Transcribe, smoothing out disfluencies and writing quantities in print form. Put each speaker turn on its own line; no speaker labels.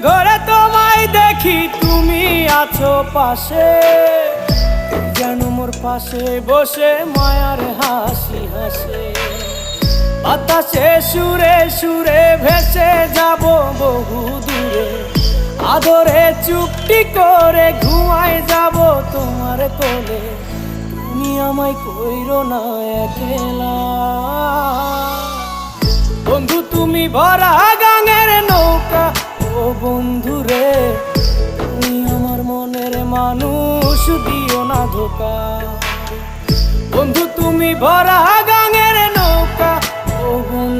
ঘরে তোমায় দেখি তুমি আছো পাশে, যেন মোর পাশে বসে মায়ার হাসি হাসে। বাতাসে সুরে সুরে ভেসে যাব বহু দূরে, আদরে চুপটি করে ঘুমায় যাব তোমার কোলে। তুমি আমায় কইরো না একলা বন্ধু, তুমি ভরা গাঙের নৌকা। ও বন্ধু রে, তুমি আমার মনের মানুষ, দিও না ধোকা। বন্ধু তুমি ভরা গাঙের নৌকা। ও বন্ধু